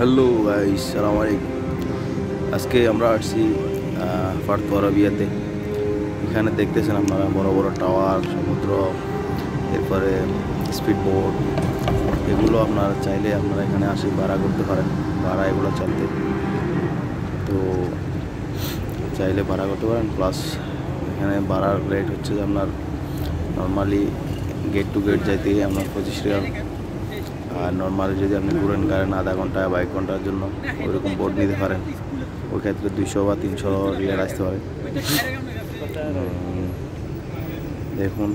Hello guys, সালাম আলাইকুম। আজকে আমরা আসছি ফার্থ আরবিয়াতে। এখানে দেখতেছেন আপনারা বড় বড় টাওয়ার, সমুদ্র, এরপরে স্পিড বোট। এগুলো আপনারা চাইলে আপনারা এখানে আসে ভাড়া করতে পারেন, ভাড়া এগুলো চলতে। তো চাইলে ভাড়া করতে পারেন। প্লাস এখানে ভাড়ার রেট হচ্ছে যে আপনার নর্মালি গেট টু গেট যাইতে আপনার 25 রিয়াল। আর নর্মালি যদি আপনি ঘুরেন গাড়েন আধা ঘন্টা বা 1 ঘন্টার জন্য ওইরকম বোট নিতে পারেন, ওই ক্ষেত্রে 200 বা 300 রিয়াল আসতে পারে। দেখুন,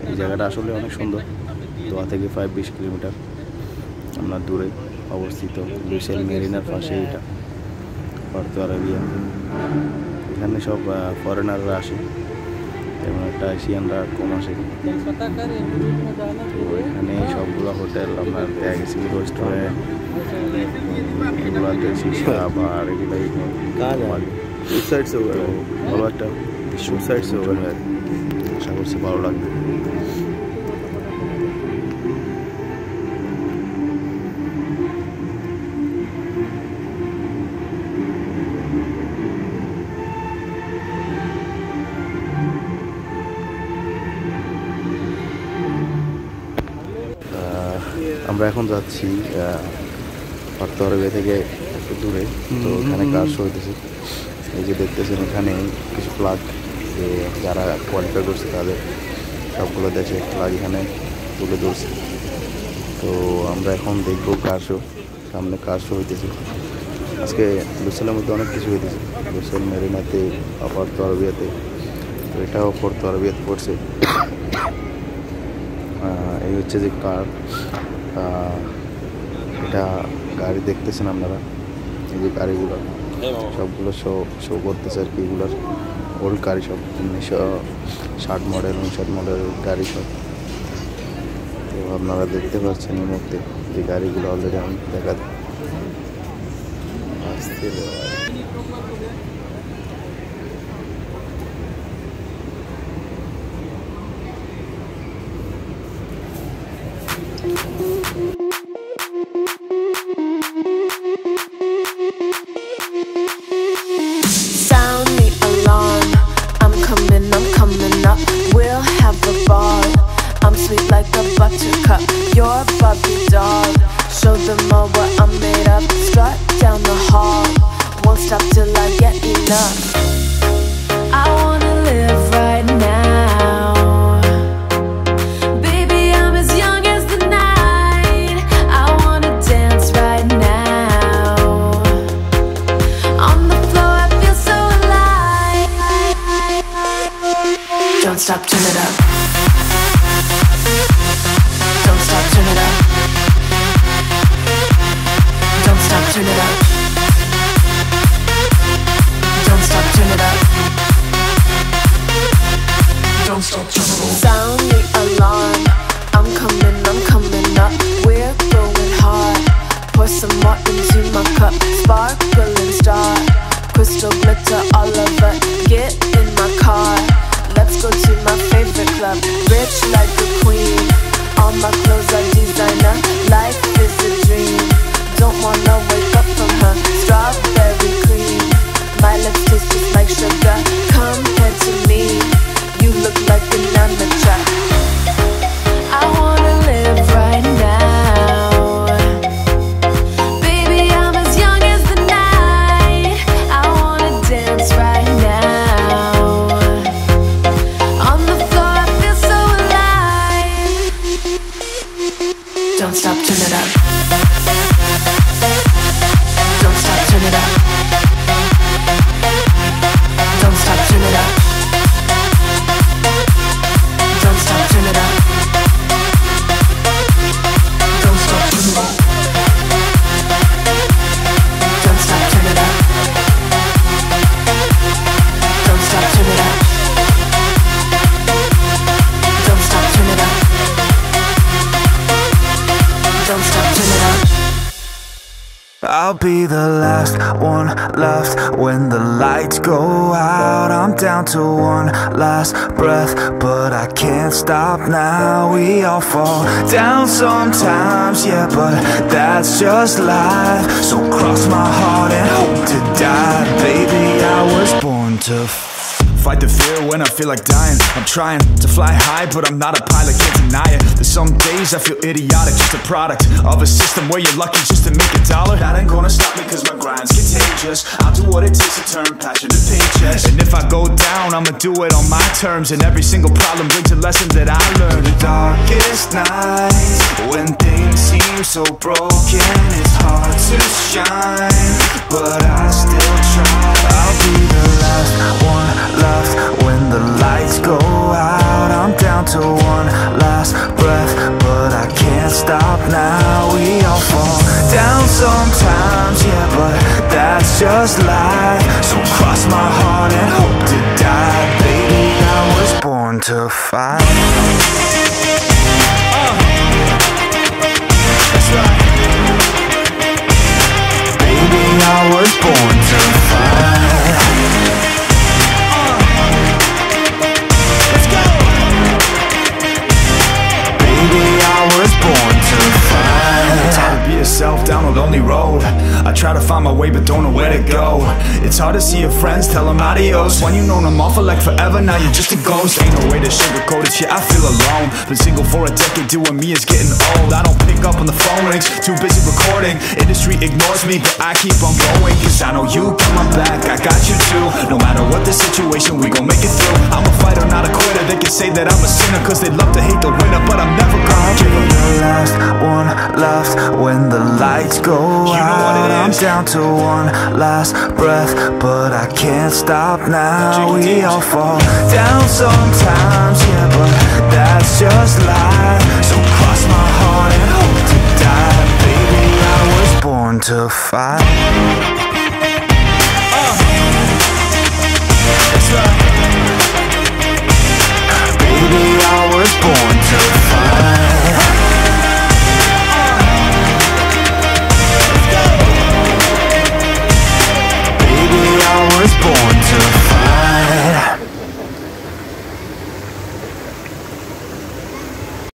এই জায়গাটা আসলে অনেক সুন্দর। দোয়া থেকে 5-20 কিলোমিটার আপনার দূরে অবস্থিত। লুসাইল মেরিনার পাশে এটা ফার্থ আরবিয়া। এখানে সব ফরেনাররা আসে, তেমন একটা এশিয়ানরা কম আসে। তো এখানে সবগুলো হোটেল আপনার দেখা গেছে রেস্টুরেন্ট, এগুলোতে শিশা বা এগুলাই ভালো একটা দৃশ্য। সাইডসে ওভার হয়, আশা করছি ভালো লাগবে। আমরা এখন যাচ্ছি ফার্থ আরবিয়া থেকে একটু দূরে। তো এখানে কাজ হইতেছে। এই যে দেখতেছেন এখানে কিছু ফ্ল্যাগ, যে যারা কোয়ালিফাই করছে তাদের সবগুলো দেশে ফ্ল্যাগ এখানে তুলে ধরছে। তো আমরা এখন দেখবো কার শো, সামনে কার শো হইতেছে। আজকে লুসাইলের মধ্যে অনেক কিছু হইতেছে, লুসাইল মেরিনাতে, ফার্থ আরবিয়াতে। তো এটাও ফার্থ আরবিয়াতে পড়ছে। এই হচ্ছে যে কার, এটা গাড়ি দেখতেছেন আপনারা। এই যে গাড়িগুলো সবগুলো শো করতেছে আর কি। এগুলোর ওল্ড গাড়ি সব 1960 মডেল 59 মডেল গাড়ি সব। তো আপনারা দেখতে পাচ্ছেন এই মুহূর্তে যে গাড়িগুলো অলরেডি আমি দেখা আসতে। Sound the alarm, I'm coming up. We'll have a ball. I'm sweet like a buttercup. You're Barbie doll. Show them all what I'm made of. Strut down the hall, won't stop till I get enough. I wanna live right now. Baby, I'm as young as the night. I wanna dance right now. On the floor, I feel so alive. Don't stop, turn it up. Don't stop, turn it up. Don't stop, turn it up. Don't stop, turn it up. Don't stop, turn it up. Sound the alarm, I'm coming up. We're going hard. Pour some more into my cup. Sparkling star, crystal glitter all over. Get in my car, let's go to my favorite club. Rich like a queen, all my clothes are designer. Life is a dream, don't wanna wake up from her. Strawberry cream, my lips taste just like sugar. Come head to me, you look like an amateur. I wanna live right now. Baby, I'm as young as the night. I wanna dance right now. On the floor, I feel so alive. Don't stop, turn it up. Don't stop, turn it up. Don't stop, turn it up. Don't stop, turn it up. Don't stop, turn it up. Don't stop, turn it up. Don't stop, turn it up. Don't stop, turn it up. Don't stop, turn it up. I'll be the last one left when the lights go out. I'm down to one last breath, but I can't stop now. We all fall down sometimes, yeah, but that's just life. So cross my heart and hope to die. Baby, I was born to fight the fear when I feel like dying. I'm trying to fly high, but I'm not a pilot, can't deny it. There's some days I feel idiotic, just a product of a system where you're lucky just to make $1. That ain't gonna stop me cause my grind's contagious. I'll do what it takes to turn passion to paychecks. And if I go down, I'ma do it on my terms. And every single problem brings a lesson that I learned. The darkest nights, when things seem so broken, it's hard to shine, but I still try. I'll be the last one left when the lights go out. I'm down to one last breath, but I can't stop now. We all fall down sometimes, yeah, but that's just life. So cross my heart and hope to die. Baby, I was born to fight. That's right. Baby, I was born to fight. Born to fight. It's hard to be yourself down a lonely road. I try to find my way but don't know where to go. It's hard to see your friends, tell them adios. When you know them all for like forever, now you're just a ghost. Ain't no way to sugarcoat it, yeah, I feel alone. Been single for a decade, doing me is getting old. I don't pick up when the phone rings, too busy recording. Industry ignores me, but I keep on going, cause I know you got my back, I got you too. No matter what the situation, we gon' make it through. I'm a fighter, not a quitter. They can say that I'm a sinner cause they love to hate the winner, but I'm never gonna give up. The last one left when the lights go out. I'm down to one last breath, but I can't stop now. We all fall down sometimes, yeah, but that's just life. So cross my heart and hope to die. Baby, I was born to fight.